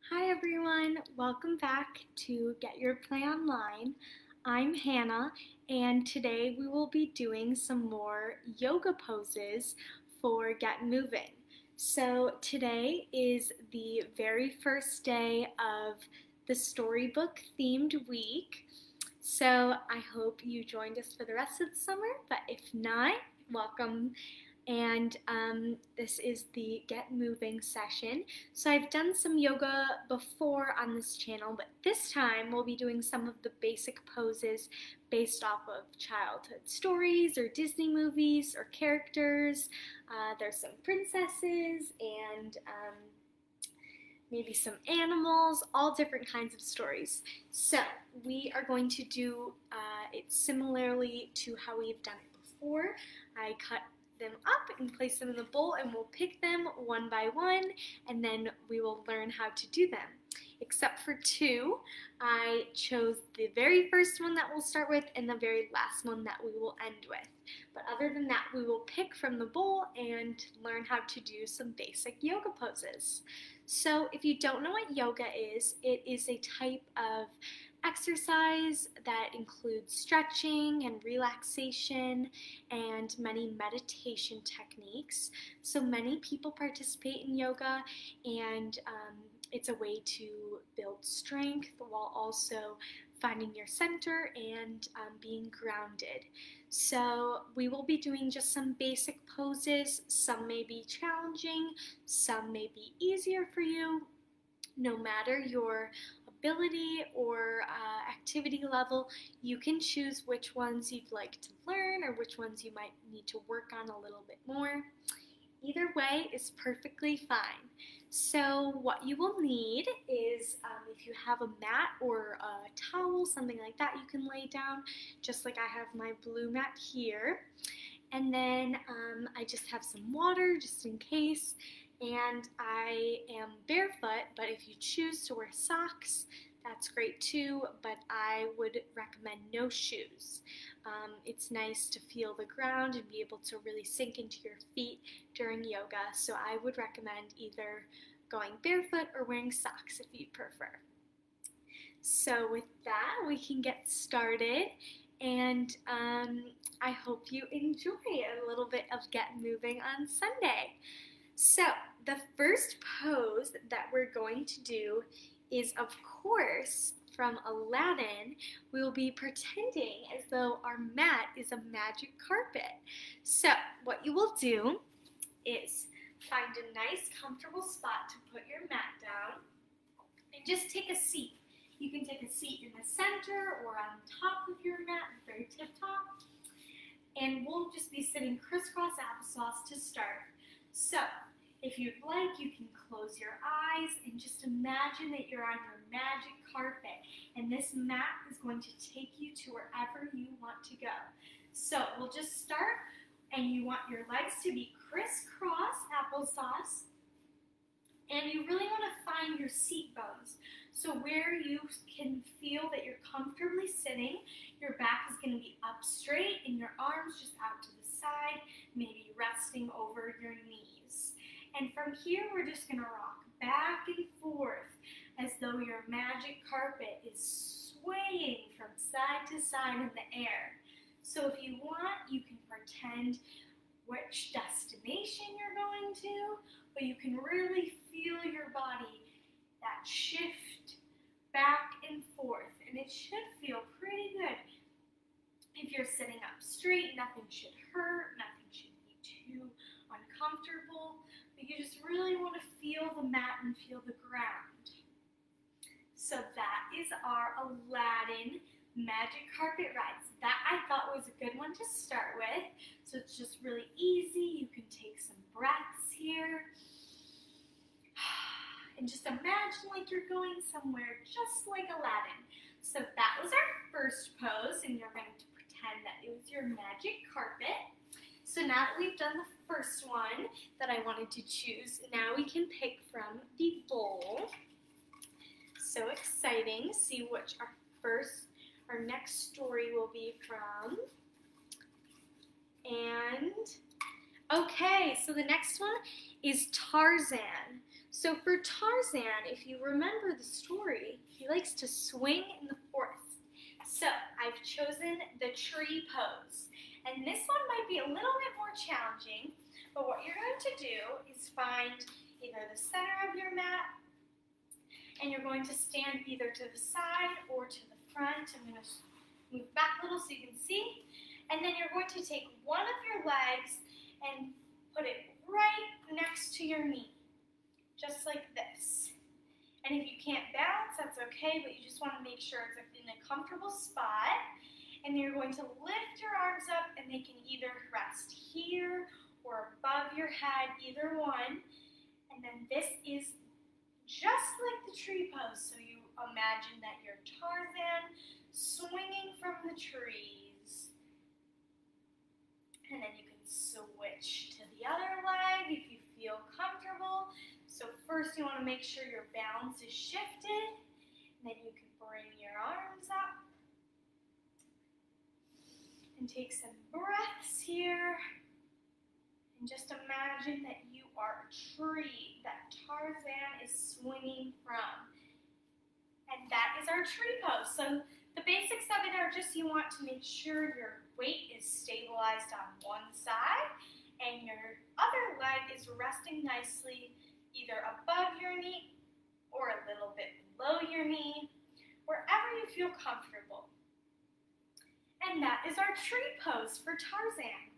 Hi everyone, welcome back to Get Your Play Online. I'm Hannah and today we will be doing some more yoga poses for Get Moving. So today is the very first day of the storybook themed week. So I hope you joined us for the rest of the summer, but if not, welcome. And this is the Get Moving session. So I've done some yoga before on this channel, but this time we'll be doing some of the basic poses based off of childhood stories or Disney movies or characters. There's some princesses and maybe some animals, all different kinds of stories. So we are going to do it similarly to how we've done it before. I cut them up and place them in the bowl, and we'll pick them one by one, and then we will learn how to do them. Except for two, I chose the very first one that we'll start with and the very last one that we will end with. But other than that, we will pick from the bowl and learn how to do some basic yoga poses. So if you don't know what yoga is, it is a type of exercise that includes stretching and relaxation and many meditation techniques. So many people participate in yoga, and it's a way to build strength while also finding your center and being grounded. So we will be doing just some basic poses. Some may be challenging, some may be easier for you. No matter your ability or activity level, you can choose which ones you'd like to learn or which ones you might need to work on a little bit more. Either way is perfectly fine. So what you will need is, if you have a mat or a towel, something like that, you can lay down, just like I have my blue mat here. And then I just have some water just in case. And I am barefoot, but if you choose to wear socks, that's great too, but I would recommend no shoes. It's nice to feel the ground and be able to really sink into your feet during yoga, so I would recommend either going barefoot or wearing socks if you prefer. So with that, we can get started, and I hope you enjoy a little bit of Get Moving on Sunday. So the first pose that we're going to do is, of course, from Aladdin. We will be pretending as though our mat is a magic carpet. So what you will do is find a nice comfortable spot to put your mat down and just take a seat. You can take a seat in the center or on top of your mat, the very tip top, and we'll just be sitting crisscross applesauce to start. So if you'd like, you can close your eyes and just imagine that you're on your magic carpet, and this mat is going to take you to wherever you want to go. So we'll just start, and you want your legs to be crisscross applesauce, and you really want to find your seat bones. So where you can feel that you're comfortably sitting, your back is going to be up straight and your arms just out to the side, maybe resting over your knees. And from here, we're just going to rock back and forth as though your magic carpet is swaying from side to side in the air. So if you want, you can pretend which destination you're going to, but you can really feel your body, that shift back and forth, and it should feel pretty good. If you're sitting up straight, nothing should hurt, nothing should be too uncomfortable, but you just really want to feel the mat and feel the ground. So that is our Aladdin magic carpet ride. So that I thought was a good one to start with. So it's just really easy. You can take some breaths here. And just imagine like you're going somewhere just like Aladdin. So that was our first pose, and you're going to pretend that it was your magic carpet. So now that we've done the first one that I wanted to choose, now we can pick from the bowl. So exciting. See which our next story will be from. And okay, so the next one is Tarzan. So for Tarzan, if you remember the story, he likes to swing in the forest. So I've chosen the tree pose. And this one might be a little bit more challenging, but what you're going to do is find either the center of your mat, and you're going to stand either to the side or to the front. I'm going to move back a little so you can see. And then you're going to take one of your legs and put it right next to your knee, just like this. And if you can't balance, that's okay, but you just want to make sure it's in a comfortable spot. And you're going to lift your arms up, and they can either rest here or above your head, either one. And then this is just like the tree pose. So you imagine that you're Tarzan swinging from the trees. And then you can switch to the other leg if you feel comfortable. So first you want to make sure your balance is shifted. And then you can bring your arms up. And take some breaths here. And just imagine that you are a tree that Tarzan is swinging from. And that is our tree pose. So the basics of it are just you want to make sure your weight is stabilized on one side and your other leg is resting nicely either above your knee or a little bit below your knee, wherever you feel comfortable. And that is our tree pose for Tarzan.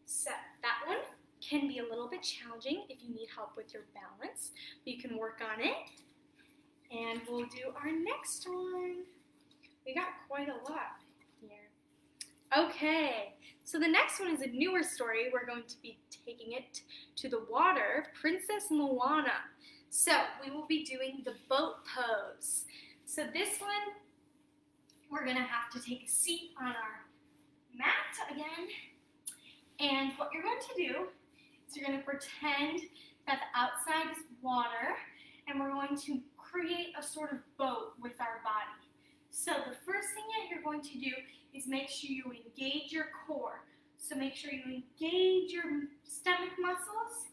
So that one can be a little bit challenging if you need help with your balance, but you can work on it. And we'll do our next one. We got quite a lot here. Okay, so the next one is a newer story. We're going to be taking it to the water, Princess Moana. So we will be doing the boat pose. So this one, we're gonna have to take a seat on our mat again. And what you're going to do is you're going to pretend that the outside is water, and we're going to create a sort of boat with our body. So the first thing that you're going to do is make sure you engage your core. So make sure you engage your stomach muscles,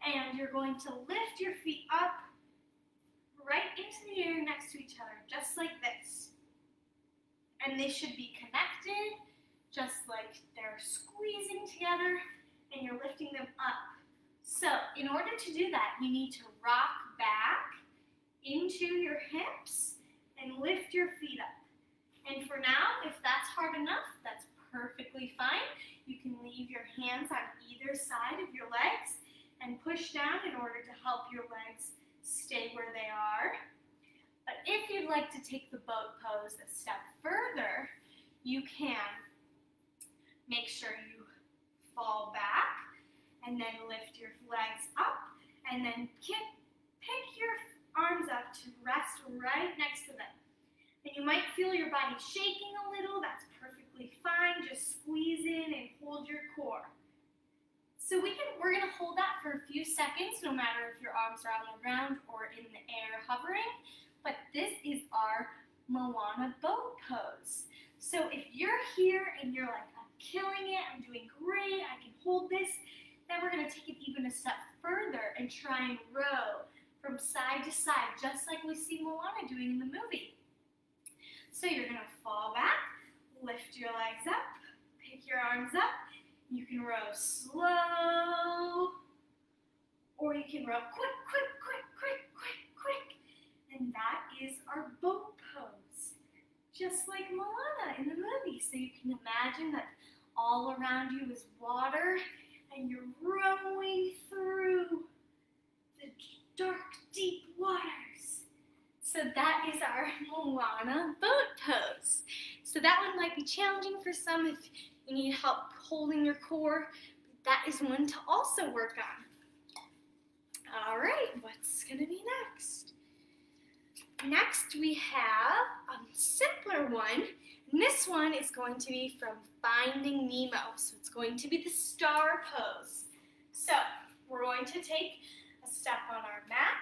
and you're going to lift your feet up right into the air next to each other, just like this. And they should be connected, just like they're squeezing together, and you're lifting them up. So in order to do that, you need to rock back into your hips and lift your feet up. And for now, if that's hard enough, that's perfectly fine. You can leave your hands on either side of your legs and push down in order to help your legs stay where they are. But if you'd like to take the boat pose a step further, you can make sure you fall back and then lift your legs up and then pick your arms up to rest right next to them. And you might feel your body shaking a little. That's perfectly fine. Just squeeze in and hold your core. So we're going to hold that for a few seconds, no matter if your arms are on the ground or in the air hovering. But this is our Moana boat pose. So if you're here and you're like, I'm killing it, I'm doing great, I can hold this, then we're going to take it even a step further and try and row from side to side, just like we see Moana doing in the movie. So you're going to fall back, lift your legs up, pick your arms up. You can row slow, or you can row quick, quick, quick, quick, quick, quick. And that is our boat pose, just like Moana in the movie. So you can imagine that all around you is water, and you're rowing through the dark, deep waters. So that is our Moana boat pose. So that one might be challenging for some if you need help holding your core, but that is one to also work on. All right, what's gonna be next? Next we have a simpler one, and this one is going to be from Finding Nemo. So it's going to be the star pose. So we're going to take a step on our mat,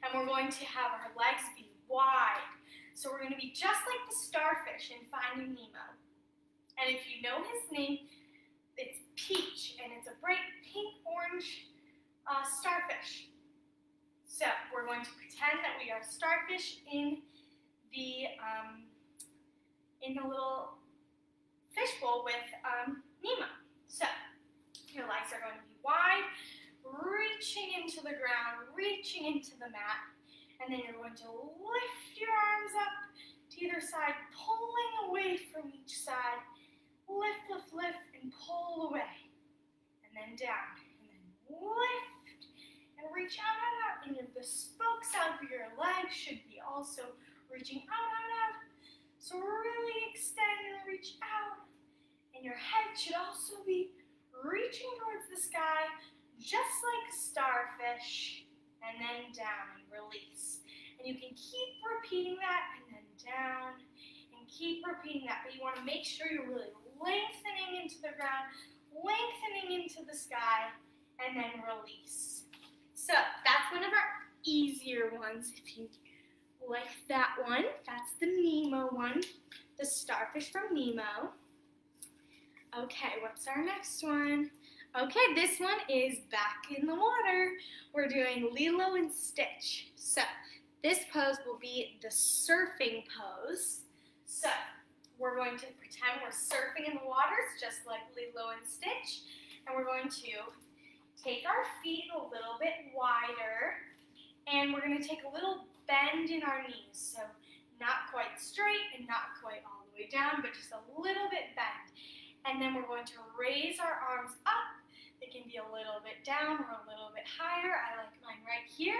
and we're going to have our legs be wide. So we're going to be just like the starfish in Finding Nemo. And if you know his name, it's Peach, and it's a bright pink-orange Starfish. So we're going to pretend that we are starfish in the little fishbowl with Nemo. So your legs are going to be wide, reaching into the ground, reaching into the mat, and then you're going to lift your arms up to either side, pulling away from each side. Lift, lift, lift, and pull away. And then down, and then lift, and reach out, out, out. And the spokes out of your legs should be also reaching out, out, out. So really extend and reach out. And your head should also be reaching towards the sky, just like a starfish. And then down and release. And you can keep repeating that, and then down, and keep repeating that. But you want to make sure you're really lengthening into the ground, lengthening into the sky, and then release. So that's one of our easier ones. If you like that one, that's the Nemo one, the starfish from Nemo. Okay, what's our next one? Okay, this one is back in the water. We're doing Lilo and Stitch. So this pose will be the surfing pose. So we're going to pretend we're surfing in the waters, just like Lilo and Stitch. And we're going to take our feet a little bit wider. And we're going to take a little bend in our knees. So not quite straight and not quite all the way down, but just a little bit bent. And then we're going to raise our arms up. They can be a little bit down or a little bit higher. I like mine right here.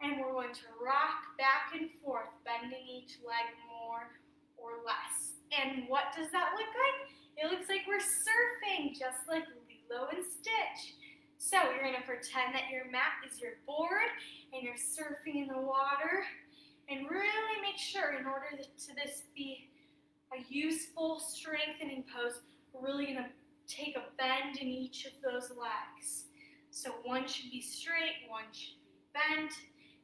And we're going to rock back and forth, bending each leg more or less. And what does that look like? It looks like we're surfing, just like Lilo and Stitch. So you're going to pretend that your mat is your board and you're surfing in the water. And really make sure, in order to this be a useful strengthening pose, we're really going to take a bend in each of those legs. So one should be straight, one should be bent,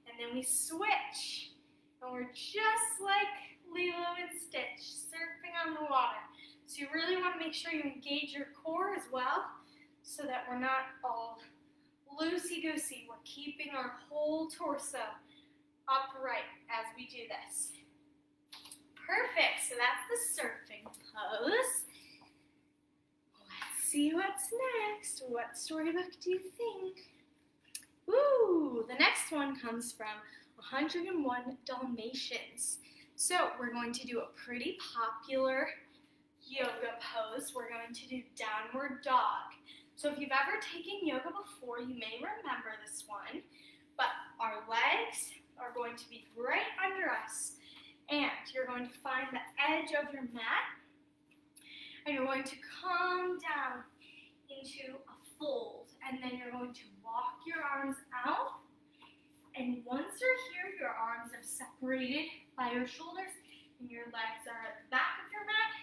and then we switch. And we're just like Lilo and Stitch, surfing on the water. So you really want to make sure you engage your core as well, so that we're not all loosey-goosey. We're keeping our whole torso upright as we do this. Perfect, so that's the surfing pose. See what's next. What storybook do you think? Ooh, the next one comes from 101 Dalmatians. So we're going to do a pretty popular yoga pose. We're going to do downward dog. So if you've ever taken yoga before, you may remember this one. But our legs are going to be right under us. And you're going to find the edge of your mat. And you're going to come down into a fold. And then you're going to walk your arms out. And once you're here, your arms are separated by your shoulders and your legs are at the back of your mat.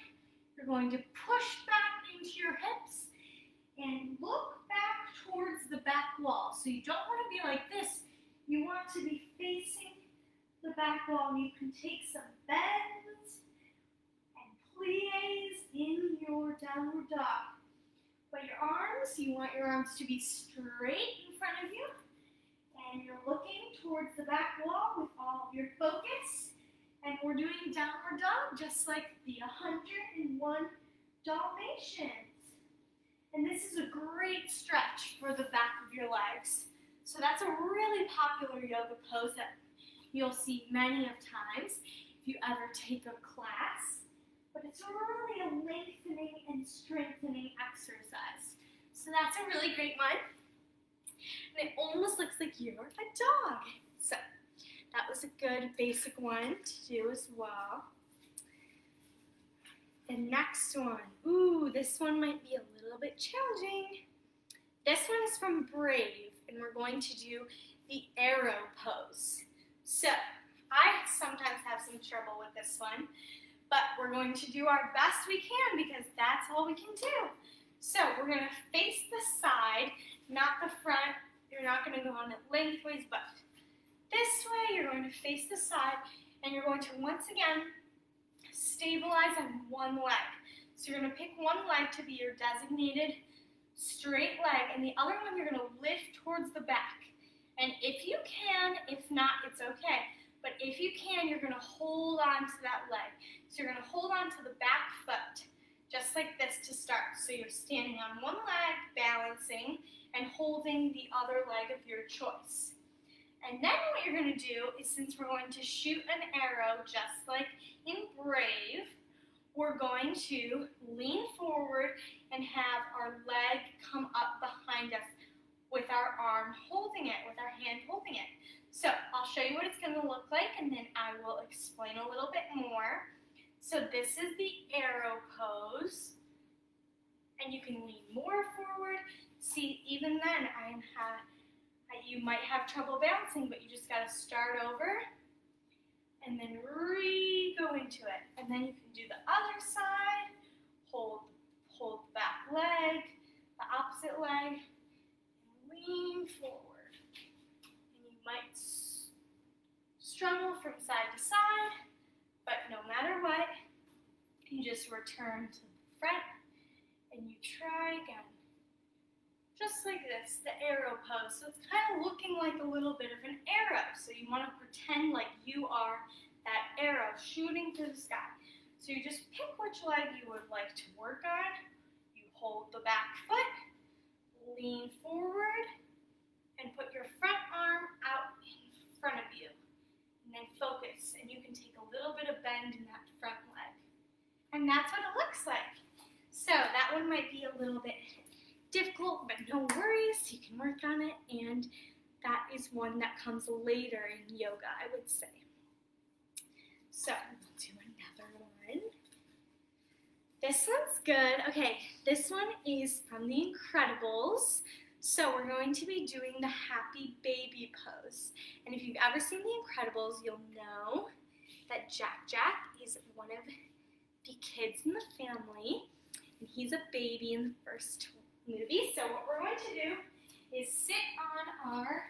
You're going to push back into your hips and look back towards the back wall. So you don't want to be like this. You want to be facing the back wall. You can take some bends and plies in your downward dog. But your arms, you want your arms to be straight in front of you. And you're looking towards the back wall with all of your focus. And we're doing downward dog just like the 101 Dalmatians. And this is a great stretch for the back of your legs. So that's a really popular yoga pose that you'll see many of times if you ever take a class. But it's really a lengthening and strengthening exercise. So that's a really great one. And it almost looks like you're a dog. So that was a good basic one to do as well. The next one. Ooh, this one might be a little bit challenging. This one is from Brave, and we're going to do the arrow pose. So I sometimes have some trouble with this one, but we're going to do our best we can because that's all we can do. So we're going to face the side, not the front. You're not going to go on it lengthways, but this way you're going to face the side, and you're going to once again stabilize on one leg. So you're going to pick one leg to be your designated straight leg, and the other one you're gonna lift towards the back. And if you can, if not, it's okay. But if you can, you're gonna hold on to that leg. So you're gonna hold on to the back foot, just like this to start. So you're standing on one leg, balancing, and holding the other leg of your choice. And then what you're gonna do is, since we're going to shoot an arrow just like in Brave, we're going to lean forward and have our leg come up behind us with our arm holding it, with our hand holding it. So I'll show you what it's gonna look like, and then I will explain a little bit more. So this is the arrow pose, and you can lean more forward. See, even then, you might have trouble bouncing, but you just gotta start over, and then go into it. And then you can do the other side, hold the back leg, the opposite leg, and lean forward. And you might struggle from side to side, but no matter what, you just return to the front and you try again. Just like this, the arrow pose. So it's kind of looking like a little bit of an arrow. So you want to pretend like you are that arrow shooting through the sky. So you just pick which leg you would like to work on. You hold the back foot, lean forward, and put your front arm out in front of you. And then focus, and you can take a little bit of bend in that front leg. And that's what it looks like. So that one might be a little bit difficult, but no worries, you can work on it, and that is one that comes later in yoga, I would say. So we'll do another one. This one's good. Okay, this one is from The Incredibles. So we're going to be doing the happy baby pose. And if you've ever seen The Incredibles, you'll know that Jack is one of the kids in the family, and he's a baby in the first movie. So what we're going to do is sit on our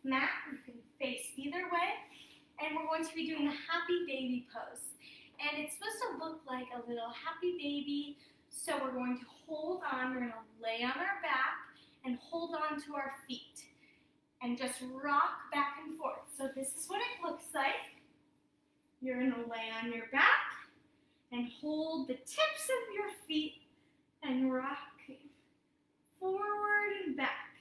mat. You can face either way, and we're going to be doing the happy baby pose. And it's supposed to look like a little happy baby. So we're going to hold on. We're going to lay on our back and hold on to our feet and just rock back and forth. So this is what it looks like. You're going to lay on your back and hold the tips of your feet and rock forward and back.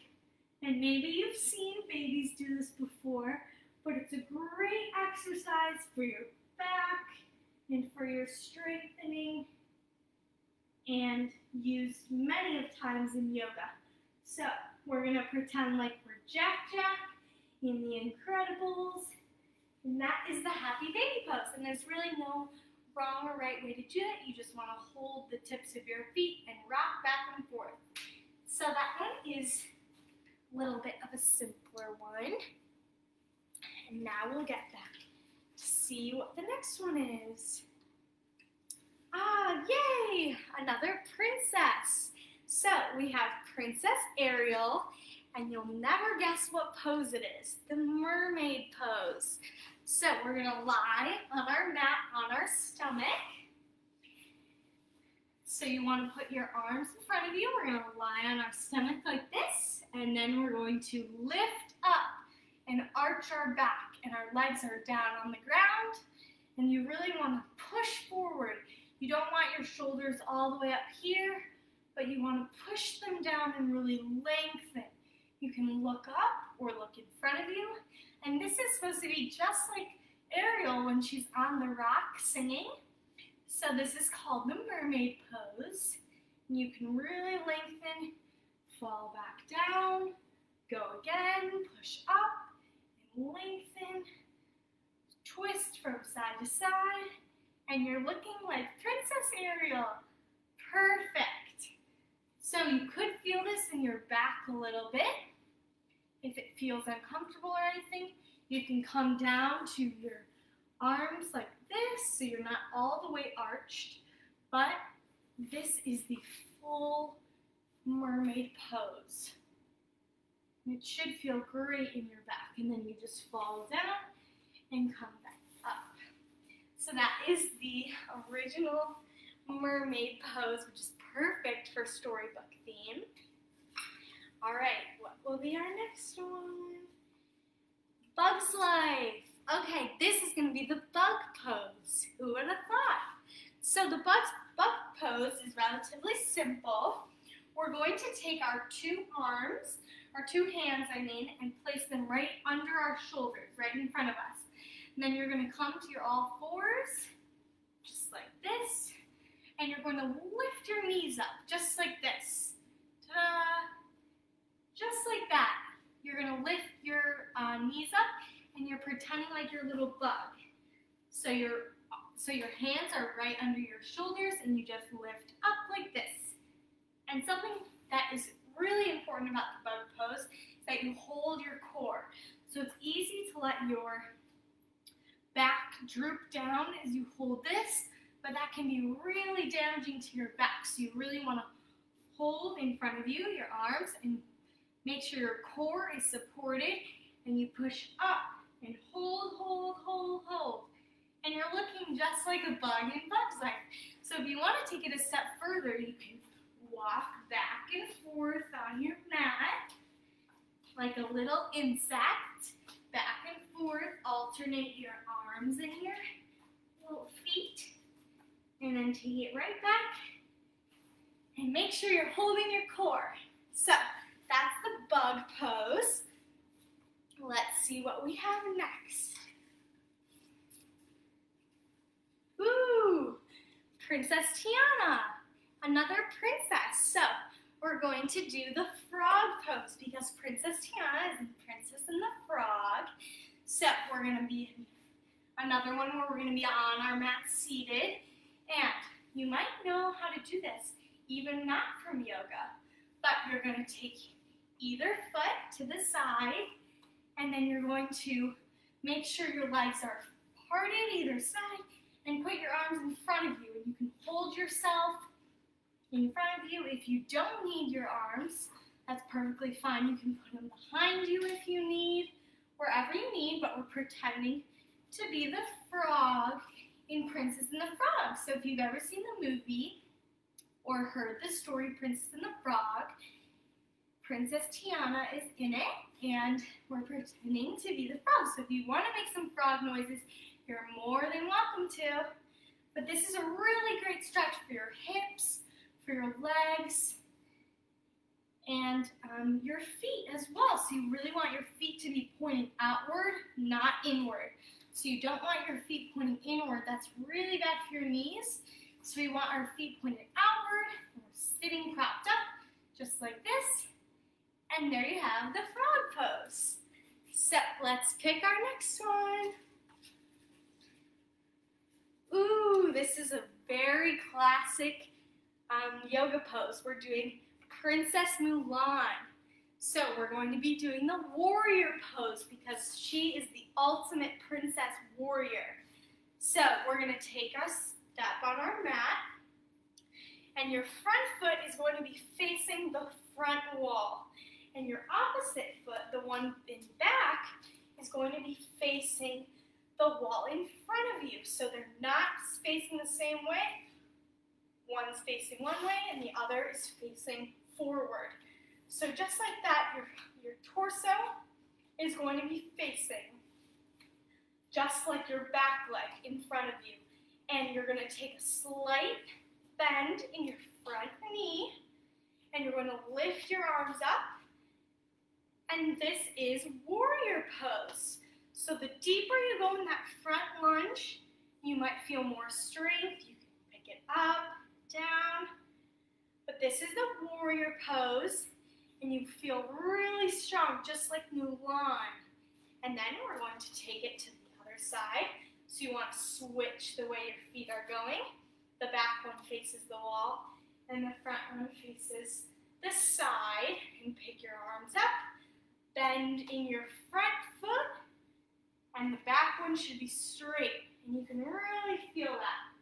And maybe you've seen babies do this before, but it's a great exercise for your back and for your strengthening, and used many of times in yoga. So we're going to pretend like we're Jack in The Incredibles, and that is the happy baby pose. And there's really no wrong or right way to do it. You just want to hold the tips of your feet and rock back and forth. So that one is a little bit of a simpler one. And now we'll get back to see what the next one is. Ah, yay! Another princess. So we have Princess Ariel, and you'll never guess what pose it is. The mermaid pose. So we're going to lie on our mat on our stomach. So you want to put your arms in front of you. We're going to lie on our stomach like this, and then we're going to lift up and arch our back, and our legs are down on the ground, and you really want to push forward. You don't want your shoulders all the way up here, but you want to push them down and really lengthen. You can look up or look in front of you, and this is supposed to be just like Ariel when she's on the rock singing. So this is called the mermaid pose. You can really lengthen, fall back down, go again, push up, and lengthen, twist from side to side, and you're looking like Princess Ariel. Perfect. So you could feel this in your back a little bit. If it feels uncomfortable or anything, you can come down to your arms like this, so you're not all the way arched, but this is the full mermaid pose. And it should feel great in your back, and then you just fall down and come back up. So that is the original Mermaid Pose, which is perfect for storybook theme. All right, what will be our next one? Bug's Life. Okay, this is going to be the bug pose. Who would have thought? So the bug pose is relatively simple. We're going to take our two hands, and place them right under our shoulders, right in front of us. And then you're going to come to your all fours, just like this. And you're going to lift your knees up, just like this. Ta-da! Just like that. You're going to lift your knees up, and you're pretending like you're a little bug. So your hands are right under your shoulders, and you just lift up like this. And something that is really important about the bug pose is that you hold your core. So it's easy to let your back droop down as you hold this, but that can be really damaging to your back. So you really want to hold in front of you, your arms, and make sure your core is supported, and you push up and hold, hold, hold, hold. And you're looking just like a bug in Bug's Life. So if you want to take it a step further, you can walk back and forth on your mat like a little insect. Back and forth, alternate your arms and your little feet. And then take it right back. And make sure you're holding your core. So that's the bug pose. Let's see what we have next. Ooh, Princess Tiana, another princess. So we're going to do the frog pose because Princess Tiana is the princess and the frog. So we're going to be another one where we're going to be on our mat seated. And you might know how to do this, even not from yoga. But you're going to take either foot to the side, and then you're going to make sure your legs are parted either side, and put your arms in front of you. And you can hold yourself in front of you. If you don't need your arms, that's perfectly fine. You can put them behind you if you need, wherever you need, but we're pretending to be the frog in Princess and the Frog. So if you've ever seen the movie or heard the story Princess and the Frog, Princess Tiana is in it, and we're pretending to be the frog. So if you want to make some frog noises, you're more than welcome to. But this is a really great stretch for your hips, for your legs, and your feet as well. So you really want your feet to be pointing outward, not inward. So you don't want your feet pointing inward. That's really bad for your knees. So we want our feet pointed outward. We're sitting propped up, just like this. And there you have the frog pose. So let's pick our next one. Ooh, this is a very classic yoga pose. We're doing Princess Mulan. So we're going to be doing the warrior pose because she is the ultimate princess warrior. So we're going to take our step on our mat, and your front foot is going to be facing the front wall. And your opposite foot, the one in back, is going to be facing the wall in front of you. So they're not facing the same way. One's facing one way and the other is facing forward. So just like that, your torso is going to be facing just like your back leg in front of you. And you're going to take a slight bend in your front knee, and you're going to lift your arms up. And this is warrior pose. So the deeper you go in that front lunge, you might feel more strength. You can pick it up, down. But this is the warrior pose, and you feel really strong, just like Mulan. And then we're going to take it to the other side. So you want to switch the way your feet are going. The back one faces the wall, and the front one faces the side. And pick your arms up. Bend in your front foot, and the back one should be straight, and you can really feel that.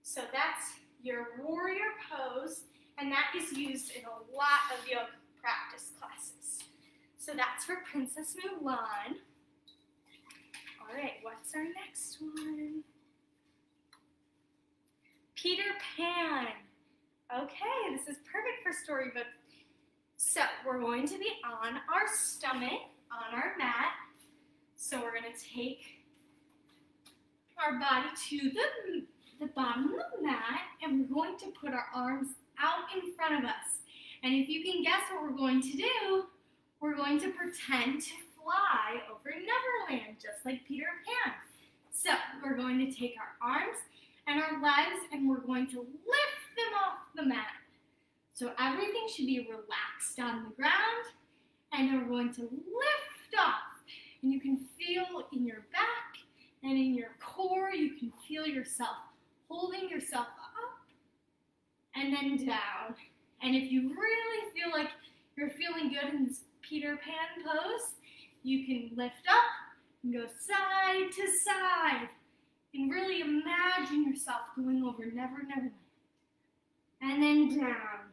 So that's your warrior pose, and that is used in a lot of yoga practice classes. So that's for Princess Mulan. All right, what's our next one? Peter Pan. Okay, this is perfect for storybooks. So we're going to be on our stomach, on our mat. So we're going to take our body to the bottom of the mat, and we're going to put our arms out in front of us. And if you can guess what we're going to do, we're going to pretend to fly over Neverland, just like Peter Pan. So we're going to take our arms and our legs, and we're going to lift them off the mat. So everything should be relaxed on the ground, and then we're going to lift off. And you can feel in your back and in your core, you can feel yourself holding yourself up and then down. And if you really feel like you're feeling good in this Peter Pan pose, you can lift up and go side to side. And really imagine yourself going over Neverland. And then down.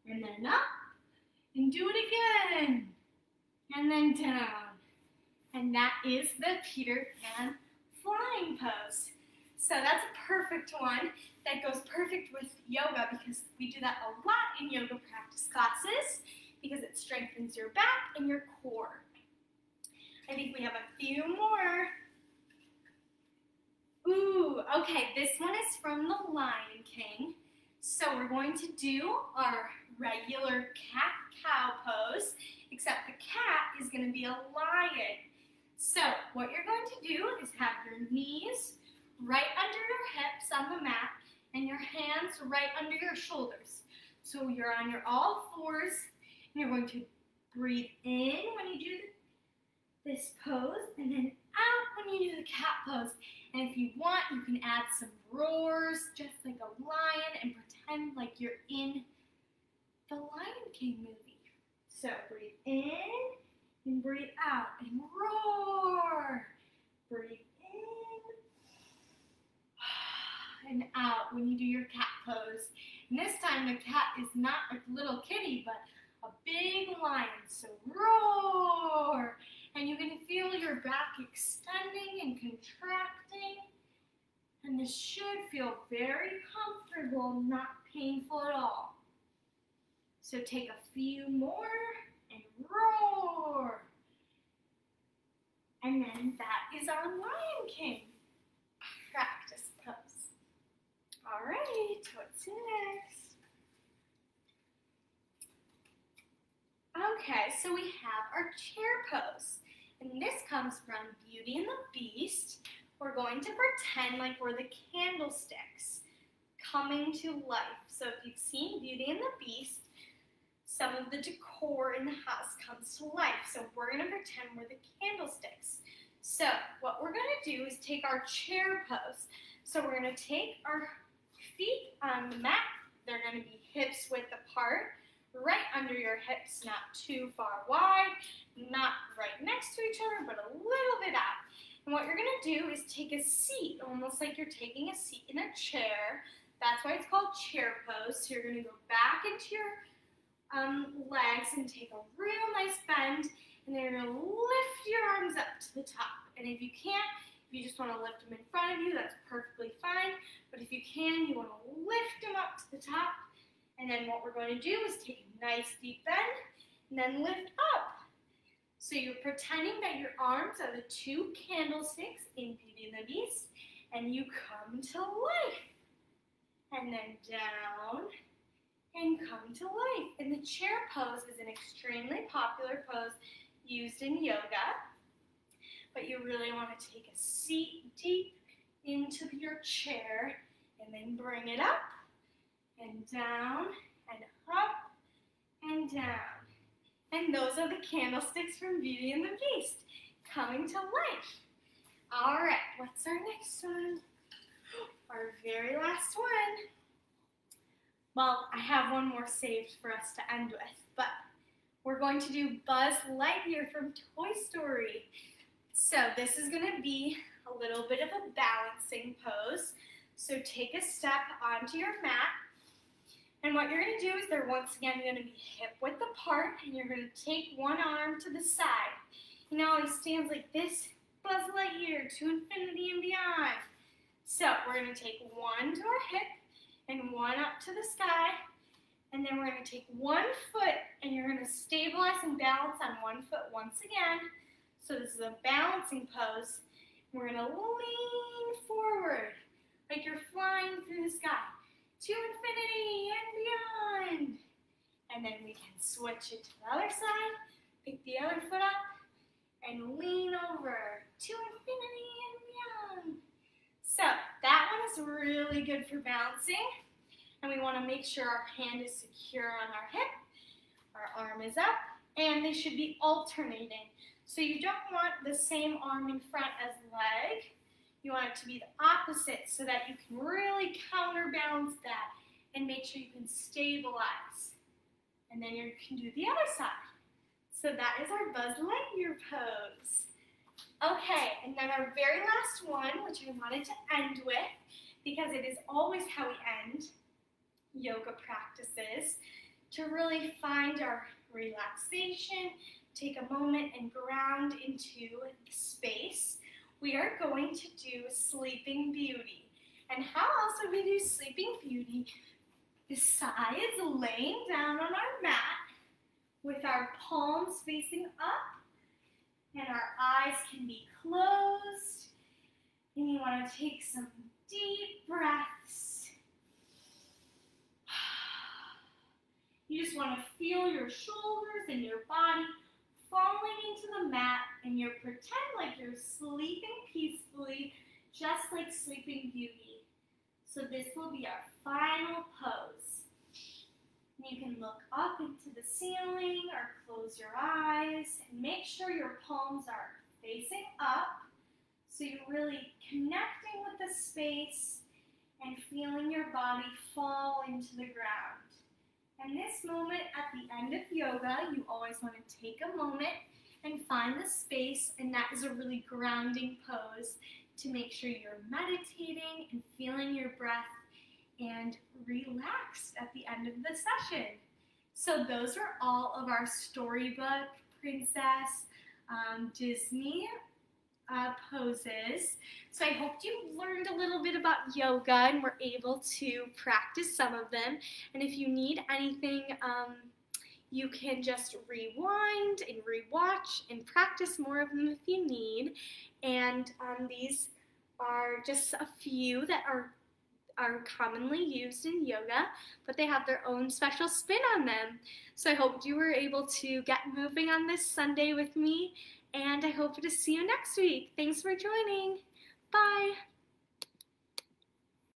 And then up. And do it again. And then down. And that is the Peter Pan flying pose. So that's a perfect one that goes perfect with yoga because we do that a lot in yoga practice classes because it strengthens your back and your core. I think we have a few more. Ooh, okay, this one is from The Lion King. So we're going to do our regular cat-cow pose, except the cat is going to be a lion. So what you're going to do is have your knees right under your hips on the mat and your hands right under your shoulders. So you're on your all fours, and you're going to breathe in when you do this pose, and then out when you do the cat pose. And if you want, you can add some roars, just like a lion, and pretend like you're in the Lion King movie. So breathe in and breathe out and roar. Breathe in and out when you do your cat pose. And this time the cat is not a little kitty, but a big lion. So roar. And you can feel your back extending and contracting. And this should feel very comfortable, not painful at all. So take a few more and roar. And then that is our Lion King practice pose. All right, what's next? Okay, so we have our chair pose. And this comes from Beauty and the Beast. We're going to pretend like we're the candlesticks coming to life. So if you've seen Beauty and the Beast, some of the decor in the house comes to life. So we're going to pretend we're the candlesticks. So what we're going to do is take our chair pose. So we're going to take our feet on the mat. They're going to be hips width apart, right under your hips, not too far wide, not right next to each other, but a little bit out. And what you're going to do is take a seat, almost like you're taking a seat in a chair. That's why it's called chair pose. So you're going to go back into your legs and take a real nice bend, and then you're going to lift your arms up to the top. And if you can't, if you just want to lift them in front of you, that's perfectly fine. But if you can, you want to lift them up to the top. And then what we're going to do is take a nice deep bend and then lift up. So you're pretending that your arms are the two candlesticks in Beauty and the Beast, and you come to life. And then down and come to life. And the chair pose is an extremely popular pose used in yoga, but you really want to take a seat deep into your chair and then bring it up and down and up and down. And those are the candlesticks from Beauty and the Beast coming to life. All right, what's our next one? Our very last one. Well, I have one more saved for us to end with, but we're going to do Buzz Lightyear from Toy Story. So this is going to be a little bit of a balancing pose. So take a step onto your mat. And what you're going to do is they're once again going to be hip width apart, and you're going to take one arm to the side. He now he stands like this, Buzz Lightyear to infinity and beyond. So we're going to take one to our hip and one up to the sky. And then we're going to take one foot and you're going to stabilize and balance on one foot once again. So this is a balancing pose. We're going to lean forward like you're flying through the sky to infinity and beyond. And then we can switch it to the other side, pick the other foot up, and lean over to infinity and beyond. So that one is really good for balancing. And we want to make sure our hand is secure on our hip, our arm is up, and they should be alternating. So you don't want the same arm in front as leg. You want it to be the opposite so that you can really counterbalance that and make sure you can stabilize. And then you can do the other side. So that is our Buzz Lightyear pose. Okay, and then our very last one, which I wanted to end with, because it is always how we end yoga practices, to really find our relaxation, take a moment and ground into the space. We are going to do Sleeping Beauty. And how else would we do Sleeping Beauty besides laying down on our mat with our palms facing up and our eyes can be closed. And you want to take some deep breaths. You just want to feel your shoulders and your body falling into the mat, and you pretend like you're sleeping peacefully, just like Sleeping Beauty. So this will be our final pose. You can look up into the ceiling or close your eyes and make sure your palms are facing up so you're really connecting with the space and feeling your body fall into the ground. And this moment at the end of yoga, you always want to take a moment and find the space, and that is a really grounding pose to make sure you're meditating and feeling your breath and relaxed at the end of the session. So those are all of our storybook, princess, Disney poses. So I hope you learned a little bit about yoga and were able to practice some of them. And if you need anything, you can just rewind and rewatch and practice more of them if you need. And these are just a few that are commonly used in yoga, but they have their own special spin on them. So I hope you were able to get moving on this Sunday with me, and I hope to see you next week. Thanks for joining. Bye.